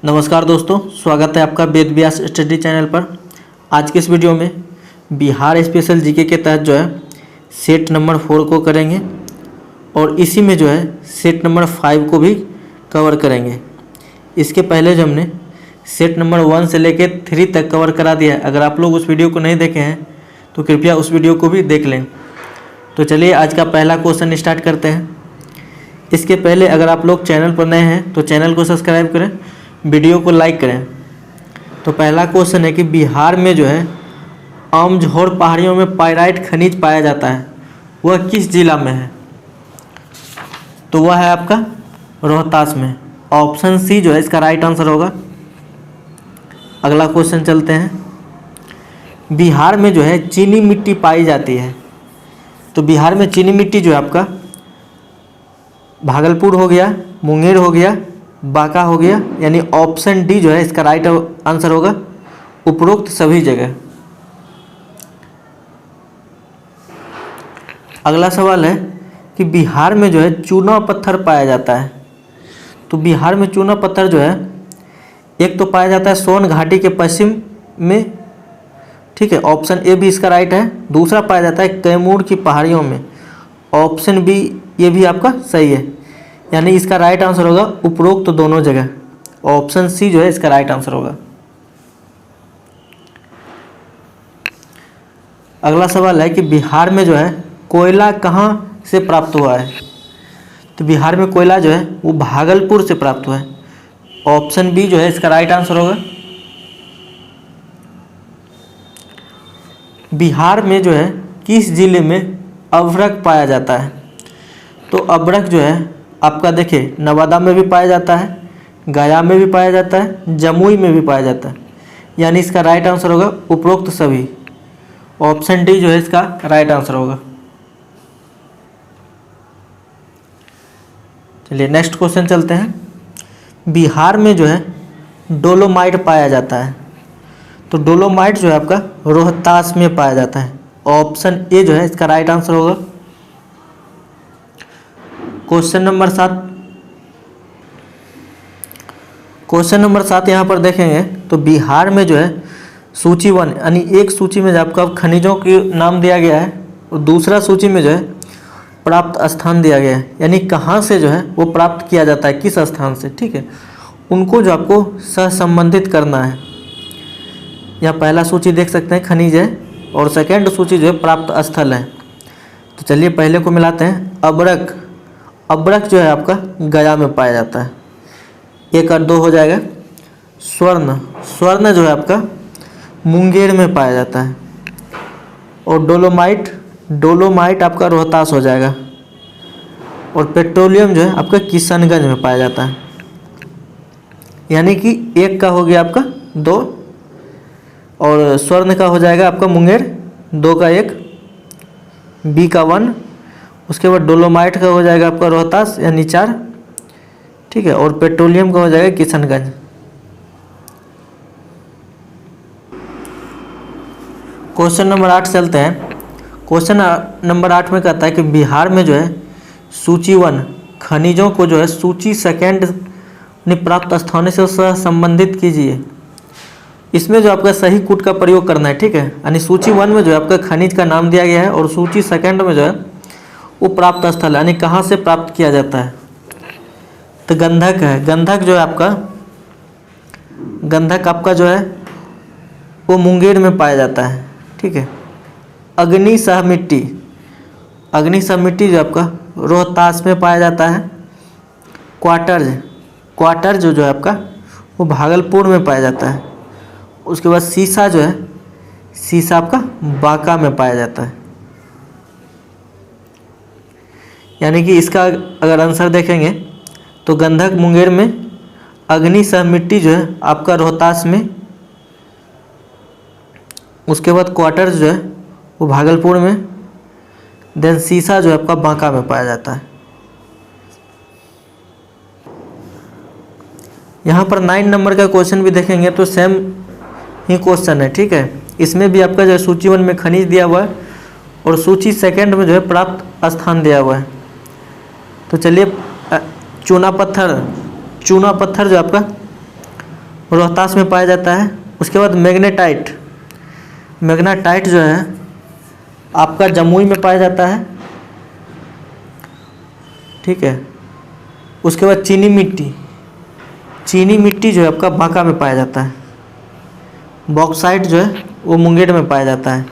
नमस्कार दोस्तों, स्वागत है आपका वेद व्यास स्टडी चैनल पर। आज के इस वीडियो में बिहार स्पेशल जीके के तहत जो है सेट नंबर 4 को करेंगे और इसी में जो है सेट नंबर 5 को भी कवर करेंगे। इसके पहले जो हमने सेट नंबर 1 से लेकर 3 तक कवर करा दिया है। अगर आप लोग उस वीडियो को नहीं देखे हैं तो कृपया उस वीडियो को भी देख लें। तो चलिए आज का पहला क्वेश्चन स्टार्ट करते हैं। इसके पहले अगर आप लोग चैनल पर नए हैं तो चैनल को सब्सक्राइब करें, वीडियो को लाइक करें। तो पहला क्वेश्चन है कि बिहार में जो है अमझोर पहाड़ियों में पाइराइट खनिज पाया जाता है, वह किस जिला में है? तो वह है आपका रोहतास में। ऑप्शन सी जो है इसका राइट आंसर होगा। अगला क्वेश्चन चलते हैं। बिहार में जो है चीनी मिट्टी पाई जाती है, तो बिहार में चीनी मिट्टी जो है आपका भागलपुर हो गया, मुंगेर हो गया, बांका हो गया, यानी ऑप्शन डी जो है इसका राइट आंसर होगा, उपरोक्त सभी जगह। अगला सवाल है कि बिहार में जो है चूना पत्थर पाया जाता है, तो बिहार में चूना पत्थर जो है एक तो पाया जाता है सोन घाटी के पश्चिम में, ठीक है, ऑप्शन ए भी इसका राइट है। दूसरा पाया जाता है कैमूर की पहाड़ियों में, ऑप्शन बी ये भी आपका सही है, यानी इसका राइट आंसर होगा उपरोक्त तो दोनों जगह। ऑप्शन सी जो है इसका राइट आंसर होगा। अगला सवाल है कि बिहार में जो है कोयला कहाँ से प्राप्त हुआ है? तो बिहार में कोयला जो है वो भागलपुर से प्राप्त हुआ है, ऑप्शन बी जो है इसका राइट आंसर होगा। बिहार में जो है किस जिले में अभ्रक पाया जाता है? तो अभ्रक जो है आपका देखिए नवादा में भी पाया जाता है, गया में भी पाया जाता है, जमुई में भी पाया जाता है, यानी इसका राइट आंसर होगा उपरोक्त सभी। ऑप्शन डी जो है इसका राइट आंसर होगा। चलिए नेक्स्ट क्वेश्चन चलते हैं। बिहार में जो है डोलोमाइट पाया जाता है, तो डोलोमाइट जो है आपका रोहतास में पाया जाता है, ऑप्शन ए जो है इसका राइट आंसर होगा। Question number 7। क्वेश्चन नंबर 7 यहाँ पर देखेंगे तो बिहार में जो है सूची 1 यानी एक सूची में जो आपका खनिजों के नाम दिया गया है और दूसरा सूची में जो है प्राप्त स्थान दिया गया है, यानी कहाँ से जो है वो प्राप्त किया जाता है, किस स्थान से, ठीक है, उनको जो आपको सहसंबंधित करना है। यहाँ पहला सूची देख सकते हैं खनिज है और सेकेंड सूची जो है प्राप्त स्थल है। तो चलिए पहले को मिलाते हैं। अभ्रक, अभ्रक जो है आपका गया में पाया जाता है, 1 और 2 हो जाएगा। स्वर्ण, स्वर्ण जो है आपका मुंगेर में पाया जाता है और डोलोमाइट, डोलोमाइट आपका रोहतास हो जाएगा और पेट्रोलियम जो है आपका किशनगंज में पाया जाता है, यानी कि 1 का हो गया आपका 2 और स्वर्ण का हो जाएगा आपका मुंगेर, 2 का 1, बी का 1, उसके बाद डोलोमाइट का हो जाएगा आपका रोहतास यानी 4, ठीक है, और पेट्रोलियम का हो जाएगा किशनगंज। क्वेश्चन नंबर 8 चलते हैं। क्वेश्चन नंबर 8 में कहता है कि बिहार में जो है सूची 1 खनिजों को जो है सूची सेकेंड ने प्राप्त स्थानों से संबंधित कीजिए। इसमें जो आपका सही कूट का प्रयोग करना है, ठीक है, यानी सूची 1 में जो है आपका खनिज का नाम दिया गया है और सूची सेकेंड में जो है वो प्राप्त स्थल यानी कहाँ से प्राप्त किया जाता है। तो गंधक है, गंधक जो है आपका, गंधक आपका जो है वो मुंगेर में पाया जाता है, ठीक है। अग्निसह मिट्टी, अग्निसह मिट्टी जो आपका रोहतास में पाया जाता है। क्वार्टर्ज, क्वार्टर्ज जो है आपका वो भागलपुर में पाया जाता है। उसके बाद सीसा जो है, सीसा आपका बांका में पाया जाता है, यानी कि इसका अगर आंसर देखेंगे तो गंधक मुंगेर में, अग्निसह मिट्टी जो है आपका रोहतास में, उसके बाद क्वार्टर जो है वो भागलपुर में, देन सीसा जो है आपका बांका में पाया जाता है। यहाँ पर 9 नंबर का क्वेश्चन भी देखेंगे तो सेम ही क्वेश्चन है, ठीक है। इसमें भी आपका जो है सूची 1 में खनिज दिया हुआ है और सूची सेकेंड में जो है प्राप्त स्थान दिया हुआ है। तो चलिए चूना पत्थर, चूना पत्थर जो आपका रोहतास में पाया जाता है। उसके बाद मैग्नेटाइट, मैग्नेटाइट जो है आपका जमुई में पाया जाता है, ठीक है। उसके बाद चीनी मिट्टी, चीनी मिट्टी जो है आपका बांका में पाया जाता है। बॉक्साइट जो है वो मुंगेर में पाया जाता है।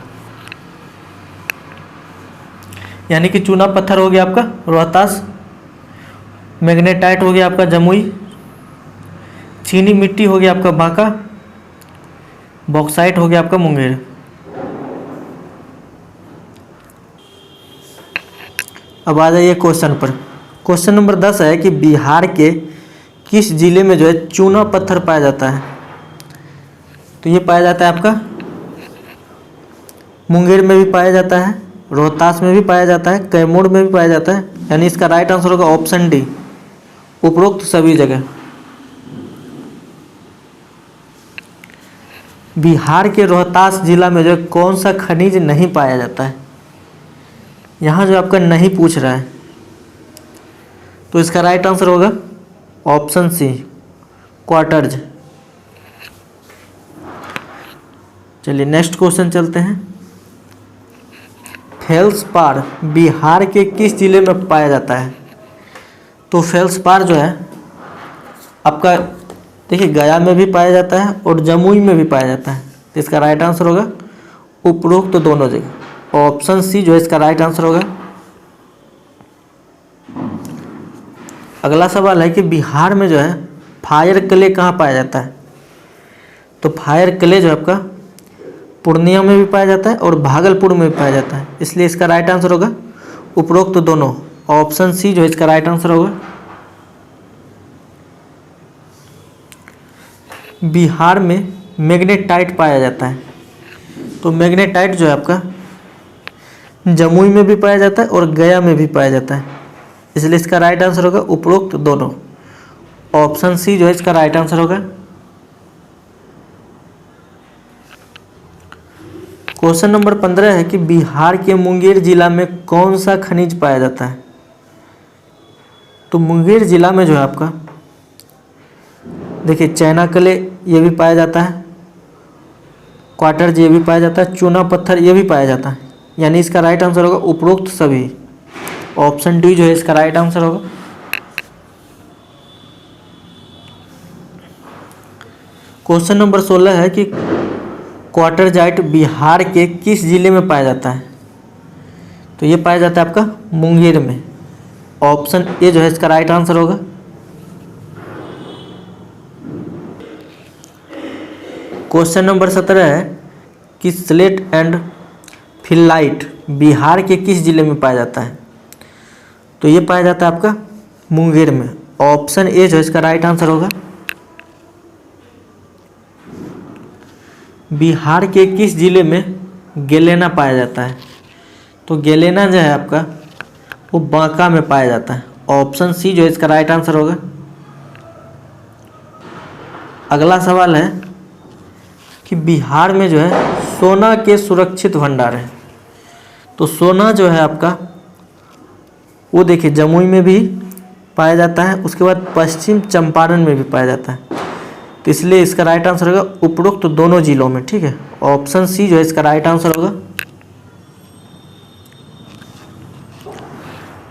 यानी कि चूना पत्थर हो गया आपका रोहतास, मैग्नेटाइट हो गया आपका जमुई, चीनी मिट्टी हो गया आपका बांका, बॉक्साइट हो गया आपका मुंगेर। अब आ जाइए क्वेश्चन पर। क्वेश्चन नंबर 10 है कि बिहार के किस जिले में जो है चूना पत्थर पाया जाता है। तो ये पाया जाता है आपका मुंगेर में भी पाया जाता है, रोहतास में भी पाया जाता है, कैमूर में भी पाया जाता है। यानी इसका राइट आंसर होगा ऑप्शन डी, उपरोक्त सभी जगह। बिहार के रोहतास जिला में जो है कौन सा खनिज नहीं पाया जाता है। यहाँ जो आपका नहीं पूछ रहा है, तो इसका राइट आंसर होगा ऑप्शन सी, क्वार्टर्ज। चलिए नेक्स्ट क्वेश्चन चलते हैं। फेल्सपार बिहार के किस जिले में पाया जाता है। तो फेल्सपार जो है आपका देखिए गया में भी पाया जाता है और जमुई में भी पाया जाता है। तो इसका राइट आंसर होगा उपरोक्त तो दोनों जगह, ऑप्शन सी जो है इसका राइट आंसर होगा। अगला सवाल है कि बिहार में जो है फायर क्ले कहाँ पाया जाता है। तो फायर क्ले जो आपका पूर्णिया में भी पाया जाता है और भागलपुर में भी पाया जाता है, इसलिए इसका राइट आंसर होगा उपरोक्त तो दोनों, ऑप्शन सी जो है इसका राइट आंसर होगा। बिहार में मैग्नेटाइट पाया जाता है। तो मैग्नेटाइट जो है आपका जमुई में भी पाया जाता है और गया में भी पाया जाता है, इसलिए इसका राइट आंसर होगा उपरोक्त दोनों, ऑप्शन सी जो है इसका राइट आंसर होगा। क्वेश्चन नंबर 15 है कि बिहार के मुंगेर जिला में कौन सा खनिज पाया जाता है। तो मुंगेर जिला में जो है आपका देखिए चैना क्ले ये भी पाया जाता है, क्वार्टर्ज ये भी पाया जाता है, चूना पत्थर ये भी पाया जाता है। यानी इसका राइट आंसर होगा उपरोक्त सभी, ऑप्शन डी जो है इसका राइट आंसर होगा। क्वेश्चन नंबर 16 है कि क्वार्टरजाइट बिहार के किस जिले में पाया जाता है। तो ये पाया जाता है आपका मुंगेर में, ऑप्शन ए जो है इसका राइट आंसर होगा। क्वेश्चन नंबर 17 है कि स्लेट एंड फिलाइट बिहार के किस जिले में पाया जाता है। तो ये पाया जाता है आपका मुंगेर में, ऑप्शन ए जो है इसका राइट आंसर होगा। बिहार के किस जिले में गेलेना पाया जाता है। तो गेलेना जो है आपका वो बांका में पाया जाता है, ऑप्शन सी जो है इसका राइट आंसर होगा। अगला सवाल है कि बिहार में जो है सोना के सुरक्षित भंडार है। तो सोना जो है आपका वो देखिए जमुई में भी पाया जाता है, उसके बाद पश्चिम चंपारण में भी पाया जाता है, तो इसलिए इसका राइट आंसर होगा उपरोक्त तो दोनों जिलों में, ठीक है। ऑप्शन सी जो है इसका राइट आंसर होगा।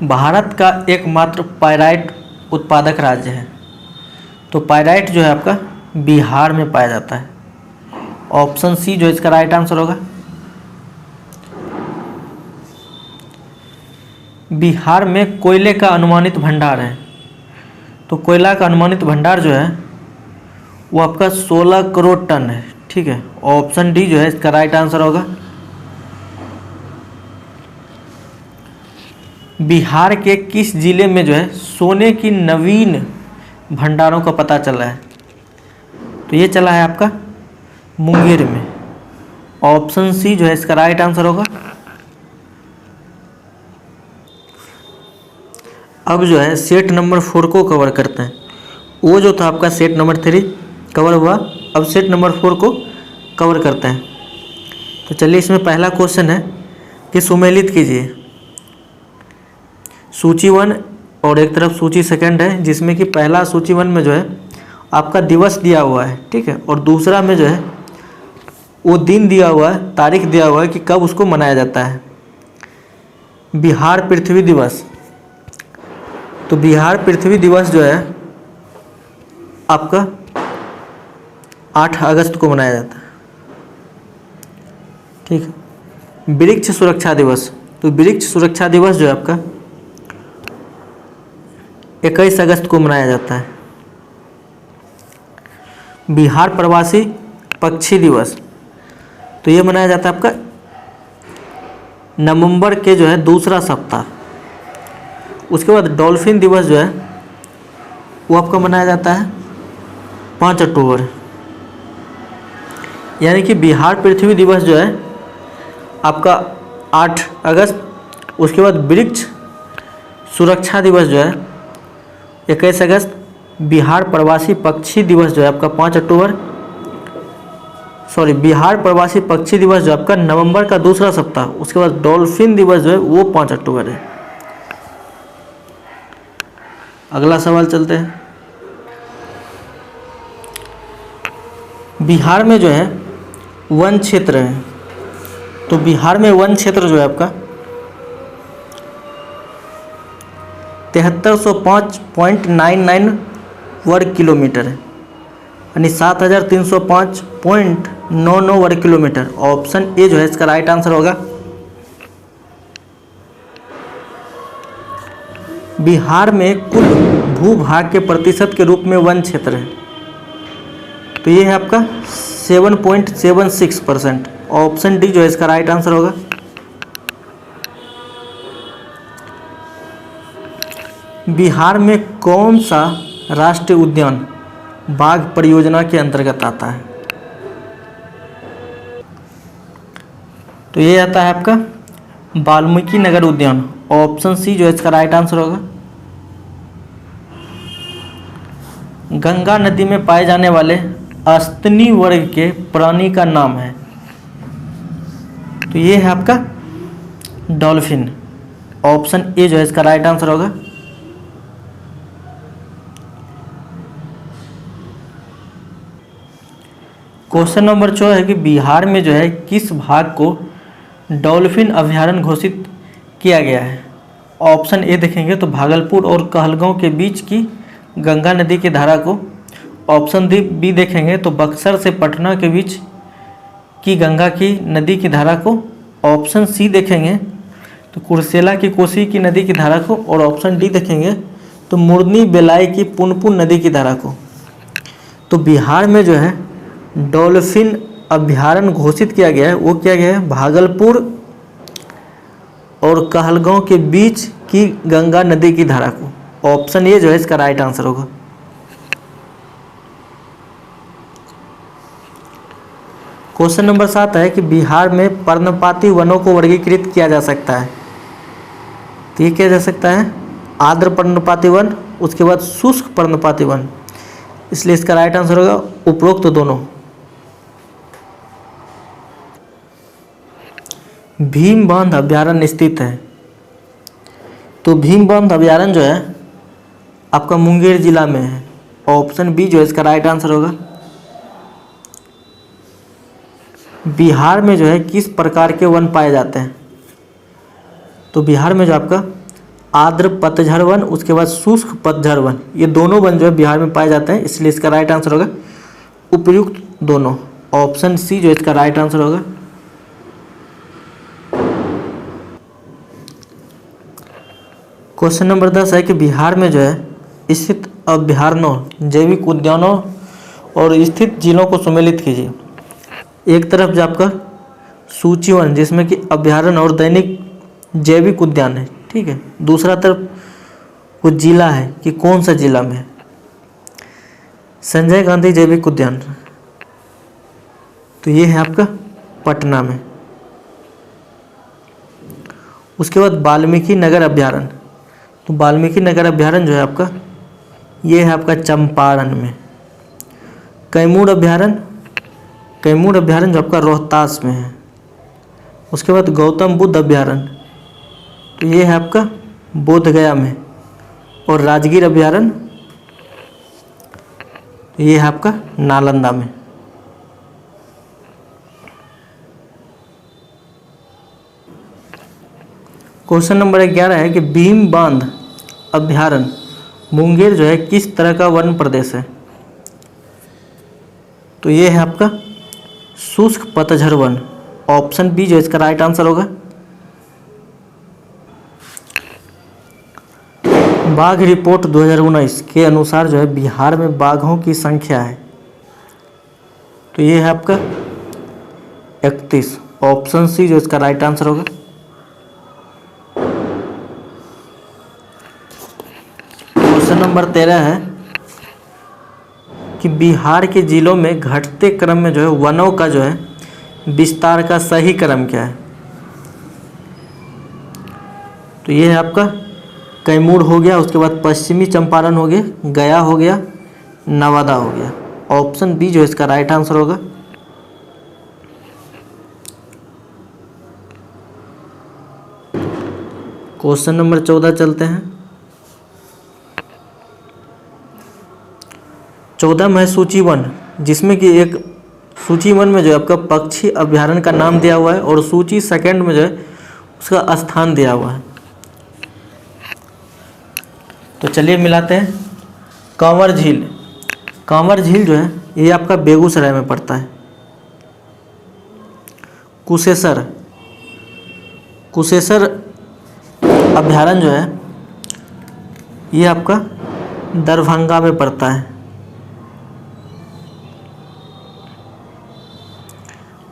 भारत का एकमात्र पायराइट उत्पादक राज्य है। तो पायराइट जो है आपका बिहार में पाया जाता है, ऑप्शन सी जो इसका राइट आंसर होगा। बिहार में कोयले का अनुमानित भंडार है। तो कोयला का अनुमानित भंडार जो है वो आपका 16 करोड़ टन है, ठीक है। ऑप्शन डी जो है इसका राइट आंसर होगा। बिहार के किस जिले में जो है सोने की नवीन भंडारों का पता चला है। तो ये चला है आपका मुंगेर में, ऑप्शन सी जो है इसका राइट आंसर होगा। अब जो है सेट नंबर 4 को कवर करते हैं। वो जो था आपका सेट नंबर 3 कवर हुआ, अब सेट नंबर 4 को कवर करते हैं। तो चलिए इसमें पहला क्वेश्चन है कि सुमेलित कीजिए सूची 1 और एक तरफ सूची 2 है, जिसमें कि पहला सूची 1 में जो है आपका दिवस दिया हुआ है, ठीक है, और दूसरा में जो है वो दिन दिया हुआ है, तारीख दिया हुआ है कि कब उसको मनाया जाता है। बिहार पृथ्वी दिवस, तो बिहार पृथ्वी दिवस जो है आपका 8 अगस्त को मनाया जाता है, ठीक है। वृक्ष सुरक्षा दिवस, तो वृक्ष सुरक्षा दिवस जो है आपका 21 अगस्त को मनाया जाता है। बिहार प्रवासी पक्षी दिवस, तो ये मनाया जाता है आपका नवंबर के जो है दूसरा सप्ताह। उसके बाद डॉल्फिन दिवस जो है वो आपका मनाया जाता है 5 अक्टूबर। यानी कि बिहार पृथ्वी दिवस जो है आपका 8 अगस्त, उसके बाद वृक्ष सुरक्षा दिवस जो है 21 अगस्त, बिहार प्रवासी पक्षी दिवस जो है आपका 5 अक्टूबर, बिहार प्रवासी पक्षी दिवस जो आपका नवंबर का दूसरा सप्ताह, उसके बाद डॉल्फिन दिवस जो है वो 5 अक्टूबर है। अगला सवाल चलते हैं। बिहार में जो है वन क्षेत्र है, तो बिहार में वन क्षेत्र जो है आपका 7305.99 वर्ग किलोमीटर है, यानी 7305.99 वर्ग किलोमीटर। ऑप्शन ए जो है इसका राइट आंसर होगा। बिहार में कुल भूभाग के प्रतिशत के रूप में वन क्षेत्र है, तो ये है आपका 7.76%। ऑप्शन डी जो है इसका राइट आंसर होगा। बिहार में कौन सा राष्ट्रीय उद्यान बाघ परियोजना के अंतर्गत आता है? तो ये आता है आपका वाल्मीकि नगर उद्यान। ऑप्शन सी जो है इसका राइट आंसर होगा। गंगा नदी में पाए जाने वाले अस्तनी वर्ग के प्राणी का नाम है, तो ये है आपका डॉल्फिन। ऑप्शन ए जो है इसका राइट आंसर होगा। क्वेश्चन नंबर 4 है कि बिहार में जो है किस भाग को डॉल्फिन अभयारण्य घोषित किया गया है? ऑप्शन ए देखेंगे तो भागलपुर और कहलगांव के बीच की गंगा नदी की धारा को। ऑप्शन बी देखेंगे तो बक्सर से पटना के बीच की गंगा की नदी की धारा को। ऑप्शन सी देखेंगे तो कुर्सेला की कोसी की नदी की धारा को। और ऑप्शन डी देखेंगे तो मुरनी बेलाई की पुनपुन नदी की धारा को। तो बिहार में जो है डॉल्फिन अभयारण्य घोषित किया गया है, वो किया गया है भागलपुर और कहलगांव के बीच की गंगा नदी की धारा को। ऑप्शन ए जो है इसका राइट आंसर होगा। क्वेश्चन नंबर 7 है कि बिहार में पर्णपाती वनों को वर्गीकृत किया जा सकता है, तो ये किया जा सकता है आर्द्र पर्णपाती वन, उसके बाद शुष्क पर्णपाती वन, इसलिए इसका राइट आंसर होगा उपरोक्त तो दोनों। भीम बांध अभयारण्य स्थित है, तो भीम बांध अभयारण्य जो है आपका मुंगेर जिला में है। ऑप्शन बी जो है इसका राइट आंसर होगा। बिहार में जो है किस प्रकार के वन पाए जाते हैं? तो बिहार में जो आपका आर्द्र पतझड़ वन, उसके बाद शुष्क पतझड़ वन, ये दोनों वन जो है बिहार में पाए जाते हैं, इसलिए इसका राइट आंसर होगा उपयुक्त दोनों। ऑप्शन सी जो इसका राइट आंसर होगा। क्वेश्चन नंबर 10 है कि बिहार में जो है स्थित अभयारण्यों, जैविक उद्यानों और स्थित जिलों को सम्मिलित कीजिए। एक तरफ जो आपका सूची वन जिसमें कि अभयारण्य और दैनिक जैविक उद्यान है, ठीक है। दूसरा तरफ वो जिला है कि कौन सा जिला में है, संजय गांधी जैविक उद्यान, तो ये है आपका पटना में। उसके बाद वाल्मीकि नगर अभयारण्य, तो वाल्मीकि नगर अभयारण्य जो है आपका ये है आपका चंपारण में। कैमूर अभयारण्य, कैमूर अभयारण्य जो आपका रोहतास में है। उसके बाद गौतम बुद्ध अभयारण्य, तो ये है आपका बोधगया में। और राजगीर अभयारण्य ये है आपका नालंदा में। क्वेश्चन नंबर 11 है कि भीम बांध अभ्यारण्य मुंगेर जो है किस तरह का वन प्रदेश है? तो ये है आपका शुष्क पतझड़ वन। ऑप्शन बी जो इसका राइट आंसर होगा। बाघ रिपोर्ट 2019 के अनुसार जो है बिहार में बाघों की संख्या है, तो ये है आपका 31। ऑप्शन सी जो इसका राइट आंसर होगा। क्वेश्चन नंबर 13 है कि बिहार के जिलों में घटते क्रम में जो है वनों का जो है विस्तार का सही क्रम क्या है? तो ये है आपका कैमूर हो गया, उसके बाद पश्चिमी चंपारण हो गया, गया हो गया, नवादा हो गया। ऑप्शन बी जो इसका राइट आंसर होगा। क्वेश्चन नंबर 14 चलते हैं। 14 में सूची वन, जिसमें कि एक सूची वन में जो है आपका पक्षी अभ्यारण्य का नाम दिया हुआ है और सूची सेकंड में जो है उसका स्थान दिया हुआ है। तो चलिए मिलाते हैं। कांवर झील, कांवर झील जो है ये आपका बेगूसराय में पड़ता है। कुशेसर, कुशेसर अभ्यारण्य जो है ये आपका दरभंगा में पड़ता है।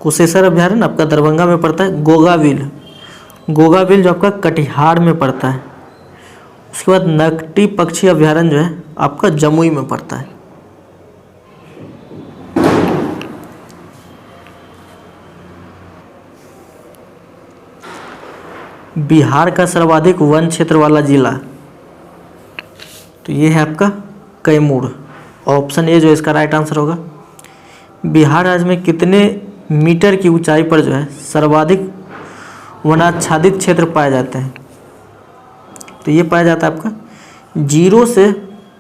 कुशेसर अभ्यारण्य आपका दरभंगा में पड़ता है। गोगाविल, गोगाविल जो आपका कटिहार में पड़ता है। उसके बाद नकटी पक्षी अभ्यारण्य जो है आपका जमुई में पड़ता है। बिहार का सर्वाधिक वन क्षेत्र वाला जिला, तो ये है आपका कैमूर। ऑप्शन ए जो इसका राइट आंसर होगा। बिहार राज्य में कितने मीटर की ऊंचाई पर जो है सर्वाधिक वनाच्छादित क्षेत्र पाए जाते हैं? तो ये पाया जाता है आपका 0 से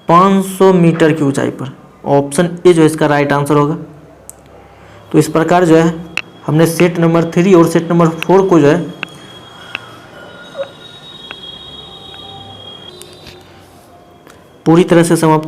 500 मीटर की ऊंचाई पर। ऑप्शन ए जो इसका राइट आंसर होगा। तो इस प्रकार जो है हमने सेट नंबर 3 और सेट नंबर 4 को जो है पूरी तरह से समाप्त